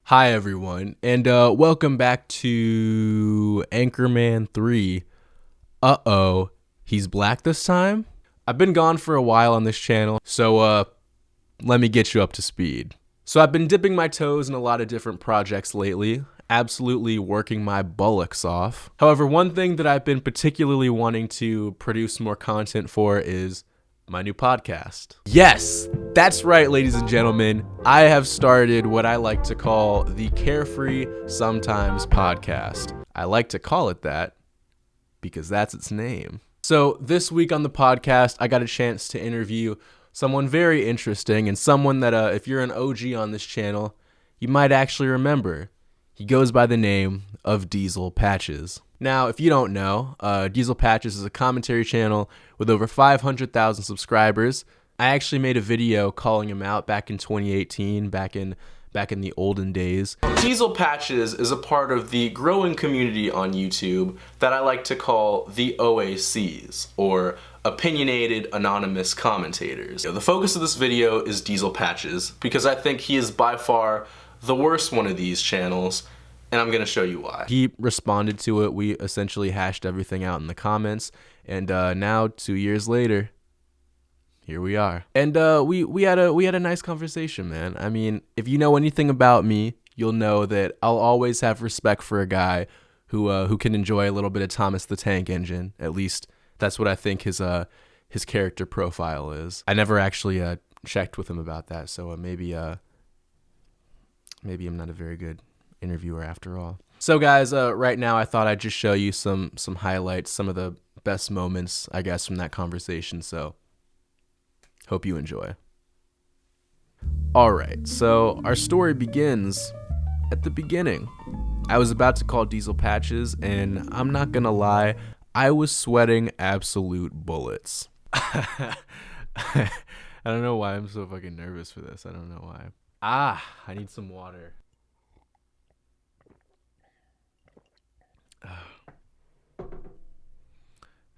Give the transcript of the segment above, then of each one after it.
Hi everyone, and welcome back to Anchorman 3. Uh-oh, he's black this time? I've been gone for a while on this channel, so let me get you up to speed. So I've been dipping my toes in a lot of different projects lately, absolutely working my bullocks off. However, one thing that I've been particularly wanting to produce more content for is my new podcast. Yes, that's right, ladies and gentlemen. I have started what I like to call the Carefree Sometimes podcast. I like to call it that because that's its name. So this week on the podcast, I got a chance to interview someone very interesting and someone that if you're an OG on this channel, you might actually remember. He goes by the name of Diesel Patches. Now, if you don't know, Diesel Patches is a commentary channel with over 500,000 subscribers. I actually made a video calling him out back in 2018, back in the olden days. Diesel Patches is a part of the growing community on YouTube that I like to call the OACs, or Opinionated Anonymous Commentators. The focus of this video is Diesel Patches because I think he is by far the worst one of these channels, and I'm going to show you why. He responded to it. We essentially hashed everything out in the comments, and now 2 years later, here we are. And we had a nice conversation, man. I mean, if you know anything about me, you'll know that I'll always have respect for a guy who can enjoy a little bit of Thomas the Tank Engine. At least that's what I think his character profile is. I never actually checked with him about that, so maybe I'm not a very good interviewer after all. So guys, right now I thought I'd just show you some highlights, some of the best moments, I guess, from that conversation. So hope you enjoy. All right, so our story begins at the beginning. I was about to call Diesel Patches, and I'm not gonna lie, I was sweating absolute bullets. I don't know why I'm so fucking nervous for this. I don't know why. I need some water.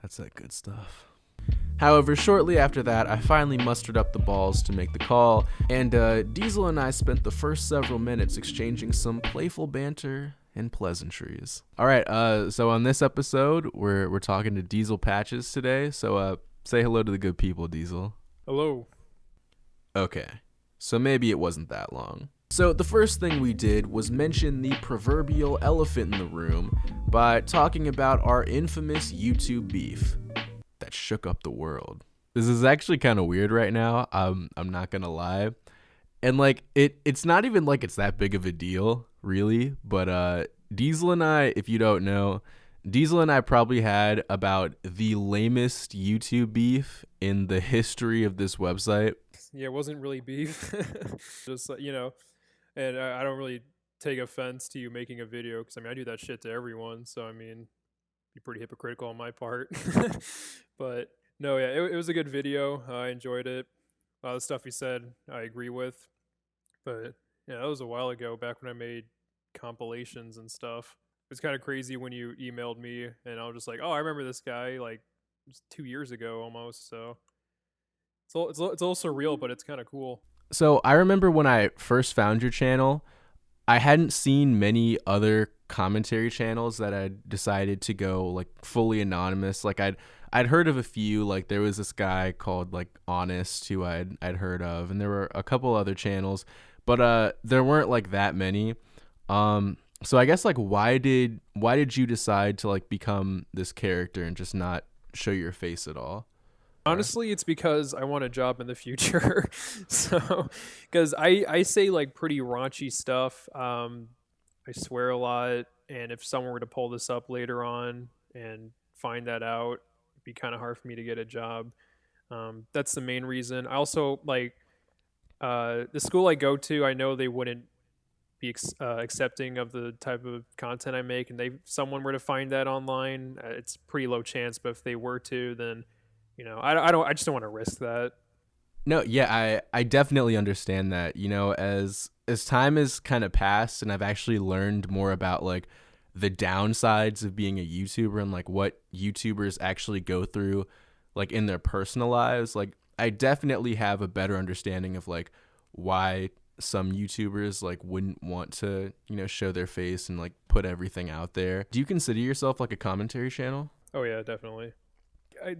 That's that good stuff. However, shortly after that, I finally mustered up the balls to make the call, and Diesel and I spent the first several minutes exchanging some playful banter and pleasantries. All right, so on this episode, we're talking to Diesel Patches today. So say hello to the good people, Diesel. Hello. Okay, so maybe it wasn't that long. So the first thing we did was mention the proverbial elephant in the room by talking about our infamous YouTube beef that shook up the world. This is actually kind of weird right now. I'm not gonna lie, and like it's not even like it's that big of a deal, really. But Diesel and I, if you don't know, Diesel and I probably had about the lamest YouTube beef in the history of this website. Yeah, it wasn't really beef. Just and I don't really take offense to you making a video because I mean I do that shit to everyone. So I mean, be pretty hypocritical on my part. But no, yeah, it was a good video. I enjoyed it. A lot of the stuff he said I agree with. But yeah, that was a while ago, back when I made compilations and stuff. It was kind of crazy when you emailed me and I was just like, oh, I remember this guy like just 2 years ago almost. So it's a little surreal, but it's kind of cool. So I remember when I first found your channel, I hadn't seen many other commentary channels that I decided to go like fully anonymous. Like I'd heard of a few. Like there was this guy called like Honest who I'd heard of, and there were a couple other channels, but there weren't like that many. So I guess like why did you decide to like become this character and just not show your face at all? Honestly, it's because I want a job in the future. So, because I say like pretty raunchy stuff. I swear a lot, and if someone were to pull this up later on and find that out, it'd be kind of hard for me to get a job. That's the main reason. I also like the school I go to. I know they wouldn't be accepting of the type of content I make, and someone were to find that online, it's pretty low chance. But if they were to, then I just don't want to risk that. No, yeah, I definitely understand that. As time has kind of passed and I've actually learned more about like the downsides of being a YouTuber and like what YouTubers actually go through like in their personal lives, like I definitely have a better understanding of like why some YouTubers like wouldn't want to, show their face and like put everything out there. Do you consider yourself like a commentary channel? Oh yeah, definitely.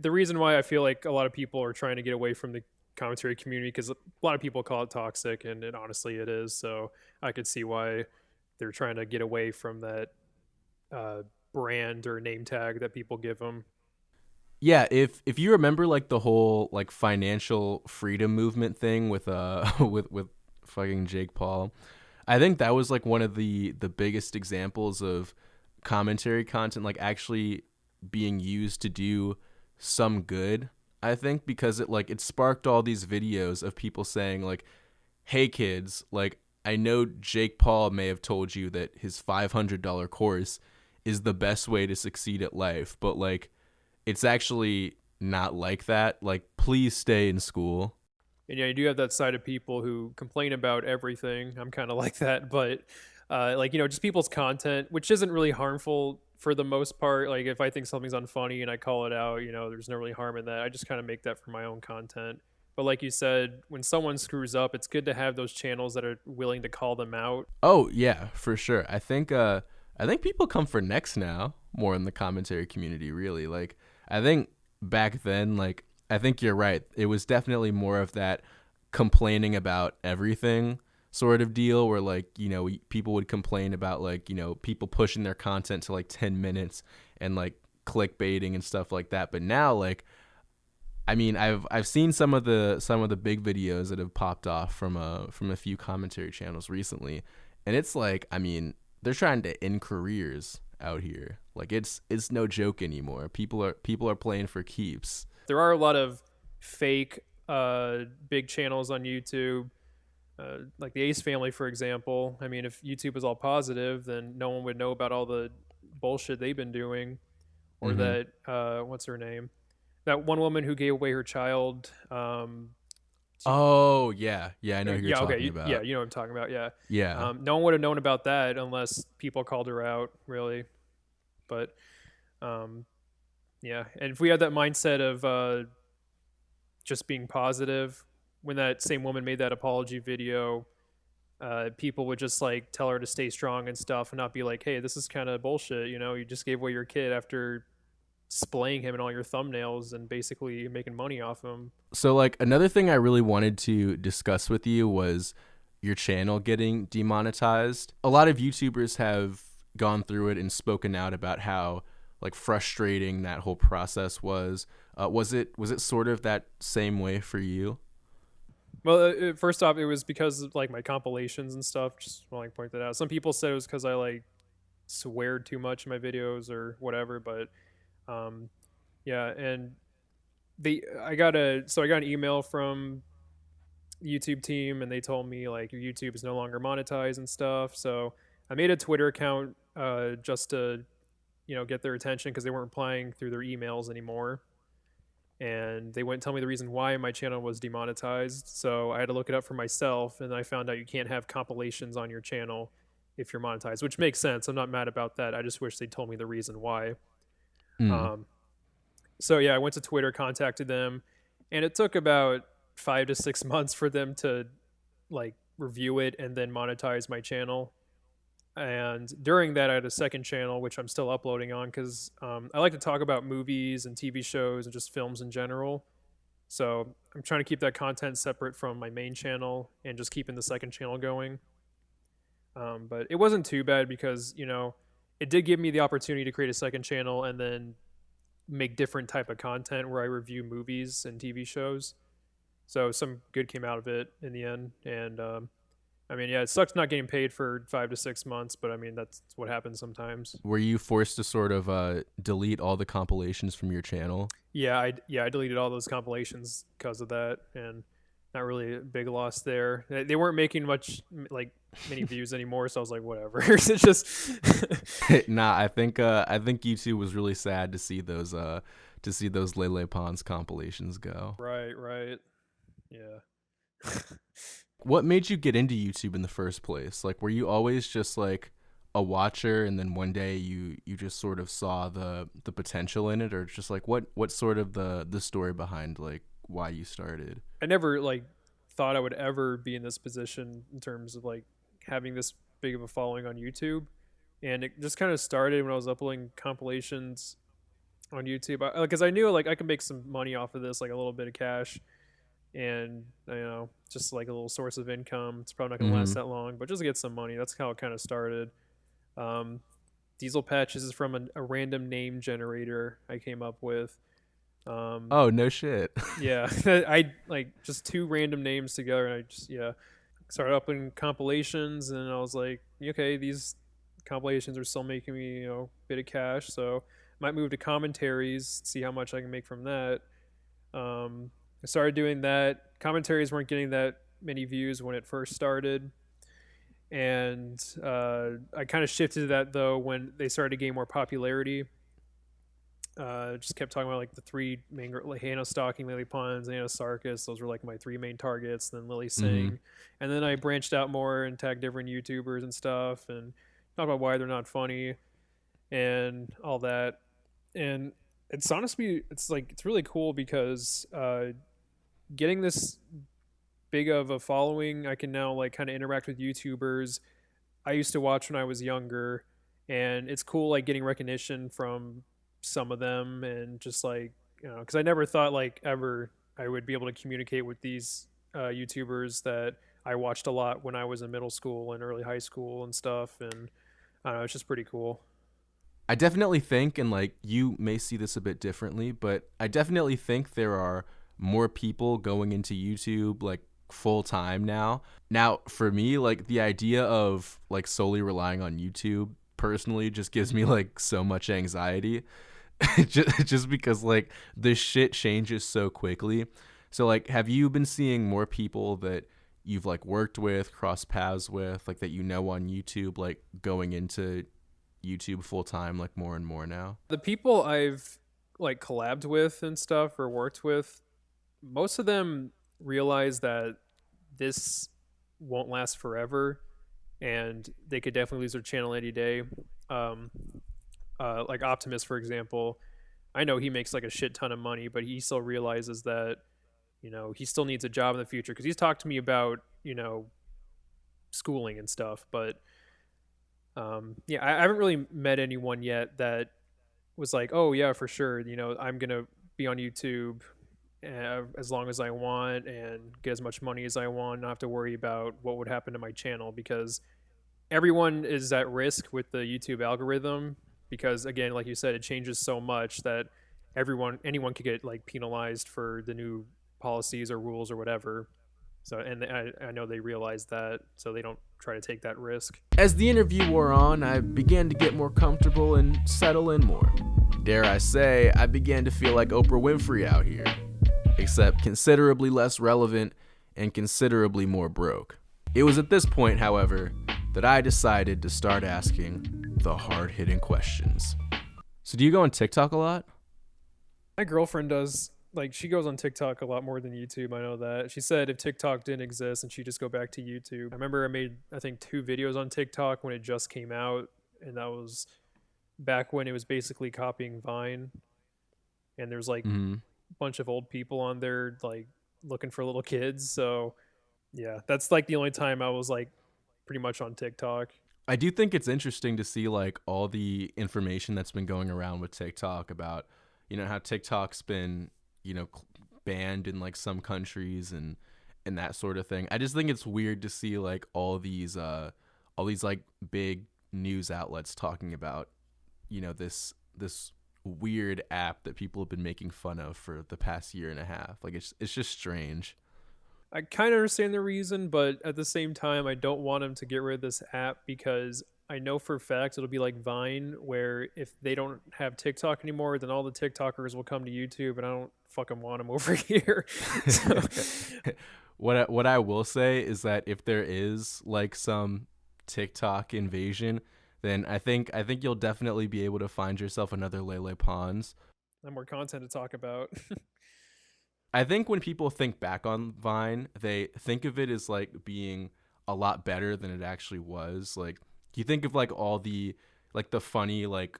The reason why I feel like a lot of people are trying to get away from the commentary community, because a lot of people call it toxic, and honestly it is. So I could see why they're trying to get away from that uh, brand or name tag that people give them. Yeah, if you remember like the whole like financial freedom movement thing with with fucking Jake Paul, I think that was like one of the biggest examples of commentary content like actually being used to do some good. I think because it sparked all these videos of people saying like, "Hey kids, like I know Jake Paul may have told you that his $500 course is the best way to succeed at life, but like it's actually not like that. Like please stay in school." And yeah, you do have that side of people who complain about everything. I'm kind of like that, but like just people's content, which isn't really harmful for the most part. Like if I think something's unfunny and I call it out, there's no really harm in that. I just kind of make that for my own content. But like you said, when someone screws up, it's good to have those channels that are willing to call them out. Oh yeah, for sure. I think people come for necks now more in the commentary community, really. Like I think back then, like I think you're right. It was definitely more of that complaining about everything sort of deal where like, people would complain about like, people pushing their content to like 10 minutes and like clickbaiting and stuff like that. But now like I mean, I've seen some of the big videos that have popped off from a few commentary channels recently, and it's like, I mean, they're trying to end careers out here. Like it's no joke anymore. People are playing for keeps. There are a lot of fake big channels on YouTube, like the Ace Family, for example. I mean, if YouTube was all positive, then no one would know about all the bullshit they've been doing. Or Hmm. that what's her name? That one woman who gave away her child. Oh yeah, yeah, I know who you're Yeah, okay, talking yeah, about. you know what I'm talking about. Yeah, Yeah. no one would have known about that unless people called her out, really. But um, yeah, and if we had that mindset of just being positive, when that same woman made that apology video, people would just like tell her to stay strong and stuff, and not be like, "Hey, this is kind of bullshit." You just gave away your kid after splaying him in all your thumbnails and basically making money off him. So like another thing I really wanted to discuss with you was your channel getting demonetized. A lot of YouTubers have gone through it and spoken out about how like frustrating that whole process was. Was it sort of that same way for you? Well, first off, it was because of like my compilations and stuff. Just want to like point that out. Some people said it was because I like swear too much in my videos or whatever, but um, yeah. And I got an email from the YouTube team, and they told me like your YouTube is no longer monetized and stuff. So I made a Twitter account just to get their attention, because they weren't replying through their emails anymore, and they wouldn't tell me the reason why my channel was demonetized. So I had to look it up for myself, and I found out you can't have compilations on your channel if you're monetized, which makes sense. I'm not mad about that. I just wish they told me the reason why. Mm. Um, so yeah, I went to Twitter, contacted them, and it took about 5 to 6 months for them to like review it and then monetize my channel. And during that, I had a second channel which I'm still uploading on, because I like to talk about movies and TV shows and just films in general. So I'm trying to keep that content separate from my main channel and just keeping the second channel going. But it wasn't too bad, because it did give me the opportunity to create a second channel and then make different type of content where I review movies and TV shows. So some good came out of it in the end. And I mean, yeah, it sucks not getting paid for 5 to 6 months, but I mean, that's what happens sometimes. Were you forced to sort of delete all the compilations from your channel? Yeah, I deleted all those compilations because of that, and not really a big loss there. They weren't making much like many views anymore, so I was like, whatever. It's just Nah, I think YouTube was really sad to see those Lele Pons compilations go. right, yeah. What made you get into YouTube in the first place? Like, were you always just like a watcher, and then one day you just sort of saw the potential in it, or just like what sort of the story behind like why you started? I never like thought I would ever be in this position in terms of like having this big of a following on YouTube. And it just kind of started when I was uploading compilations on YouTube because I knew like I could make some money off of this, like a little bit of cash, and just like a little source of income. It's probably not going to last Mm-hmm. that long, but just to get some money. That's how it kind of started. Um, Diesel Patches is from a random name generator I came up with. Um, Oh, no shit. yeah, I like just two random names together, and I just started uploading compilations, and I was like, okay, these compilations are still making me a bit of cash, so might move to commentaries, see how much I can make from that. I started doing that. Commentaries weren't getting that many views when it first started, and I kind of shifted to that though when they started to gain more popularity. Just kept talking about like the three main, like Hannah Stocking, Lily Pons, and Anna Sarkis. Those were like my three main targets. And then Lily Mm-hmm. Singh, and then I branched out more and tagged different YouTubers and stuff, and talk about why they're not funny and all that. And it's honestly, it's really cool because getting this big of a following, I can now like kind of interact with YouTubers I used to watch when I was younger, and it's cool like getting recognition from some of them, and just like because I never thought like ever I would be able to communicate with these YouTubers that I watched a lot when I was in middle school and early high school and stuff, and I don't know, it's just pretty cool. I definitely think, and like you may see this a bit differently, but I definitely think there are more people going into YouTube like full time now. Now, for me, like the idea of like solely relying on YouTube personally just gives me like so much anxiety. just because like this shit changes so quickly. So like have you been seeing more people that you've like worked with, cross paths with, like that on YouTube like going into YouTube full time like more and more now? The people I've like collabed with and stuff or worked with, most of them realize that this won't last forever, and they could definitely lose their channel any day. Um, like Optimus, for example, I know he makes like a shit ton of money, but he still realizes that he still needs a job in the future because he's talked to me about schooling and stuff. But yeah, I haven't really met anyone yet that was like, oh yeah, for sure, I'm gonna be on YouTube as long as I want and get as much money as I want, not have to worry about what would happen to my channel, because everyone is at risk with the YouTube algorithm, because again, like you said, it changes so much that anyone could get like penalized for the new policies or rules or whatever. So, and I know they realize that, so they don't try to take that risk. As the interview wore on, I began to get more comfortable and settle in more. Dare I say, I began to feel like Oprah Winfrey out here, except considerably less relevant and considerably more broke. It was at this point, however, that I decided to start asking the hard-hitting questions. So do you go on TikTok a lot? My girlfriend does. Like, she goes on TikTok a lot more than YouTube. I know that. She said if TikTok didn't exist, and she'd just go back to YouTube. I remember I made, I think, 2 videos on TikTok when it just came out, and that was back when it was basically copying Vine. And there's like Mm-hmm. a bunch of old people on there, like looking for little kids. So yeah, that's like the only time I was like pretty much on TikTok. I do think it's interesting to see like all the information that's been going around with TikTok about, how TikTok's been, banned in like some countries and that sort of thing. I just think it's weird to see like all these like big news outlets talking about, this weird app that people have been making fun of for the past year and a half. Like it's just strange. I kind of understand the reason, but at the same time, I don't want them to get rid of this app, because I know for a fact it'll be like Vine, where if they don't have TikTok anymore, then all the TikTokers will come to YouTube, and I don't fucking want them over here. So, What I will say is that if there is like some TikTok invasion, then I think you'll definitely be able to find yourself another Lele Pons. I'm more content to talk about. I think when people think back on Vine, they think of it as like being a lot better than it actually was. Like you think of like all the like the funny like,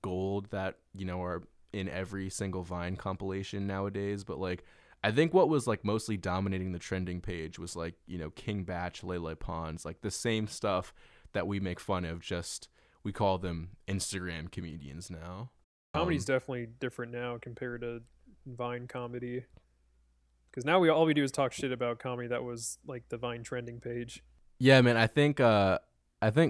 gold that, are in every single Vine compilation nowadays, but like I think what was like mostly dominating the trending page was like, you know, King Batch, Lele Pons, like the same stuff that we make fun of, just we call them Instagram comedians now. Comedy's definitely different now compared to Vine comedy. Because now all we do is talk shit about comedy that was like the Vine trending page. Yeah, man, I think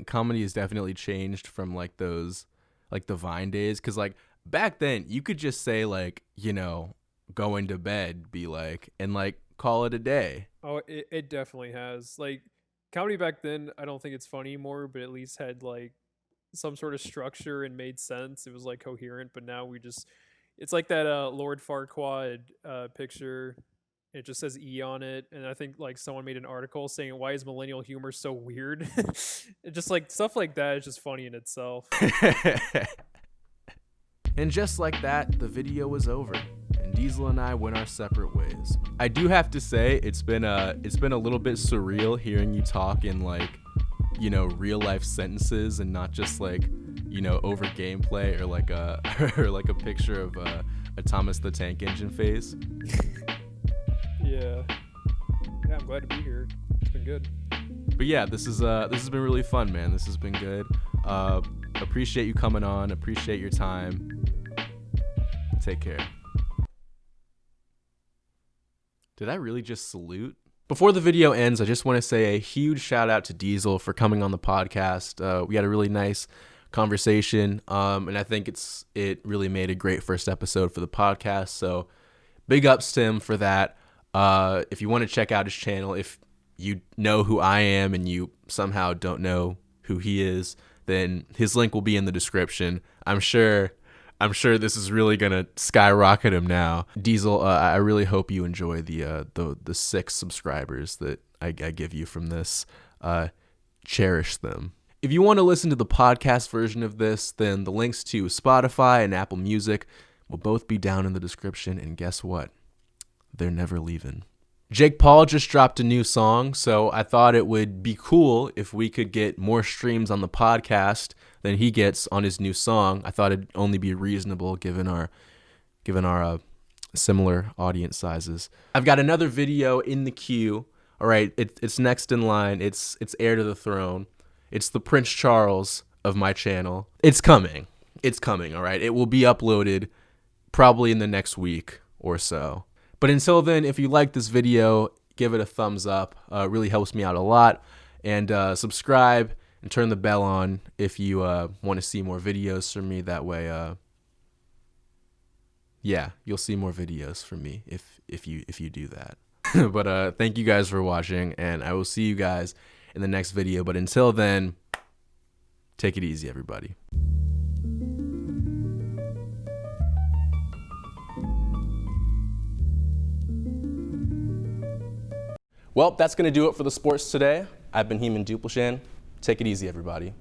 comedy has definitely changed from like those like the Vine days, cuz like back then you could just say like, you know, going to bed, be like, and like call it a day. Oh, it definitely has. Like comedy back then, I don't think it's funny anymore, but at least had like some sort of structure and made sense. It was like coherent, but now it's like that Lord Farquaad picture. It just says E on it, and I think like someone made an article saying why is millennial humor so weird? It just like stuff like that is just funny in itself. And just like that, the video was over, and Diesel and I went our separate ways. I do have to say, it's been a little bit surreal hearing you talk in like, you know, real life sentences and not just like, you know, over gameplay or like a or like a picture of a Thomas the Tank Engine face. Yeah, I'm glad to be here. It's been good. But yeah, this has been really fun, man. This has been good. Appreciate you coming on. Appreciate your time. Take care. Did I really just salute? Before the video ends, I just want to say a huge shout out to Diesel for coming on the podcast. We had a really nice conversation, and I think it really made a great first episode for the podcast. So big ups to him for that. If you want to check out his channel, if you know who I am and you somehow don't know who he is, then his link will be in the description. I'm sure this is really gonna skyrocket him now. Diesel, I really hope you enjoy the 6 subscribers that I give you from this. Cherish them. If you want to listen to the podcast version of this, then the links to Spotify and Apple Music will both be down in the description. And guess what? They're never leaving. Jake Paul just dropped a new song, so I thought it would be cool if we could get more streams on the podcast than he gets on his new song. I thought it'd only be reasonable given our similar audience sizes. I've got another video in the queue. All right, it's next in line. It's heir to the throne. It's the Prince Charles of my channel. It's coming. It's coming, all right? It will be uploaded probably in the next week or so. But until then, if you like this video, give it a thumbs up. It really helps me out a lot. And subscribe and turn the bell on if you want to see more videos from me. That way, yeah, you'll see more videos from me if you do that. But thank you guys for watching, and I will see you guys in the next video. But until then, take it easy, everybody. Well, that's going to do it for the sports today. I've been HemanThatsMyName. Take it easy, everybody.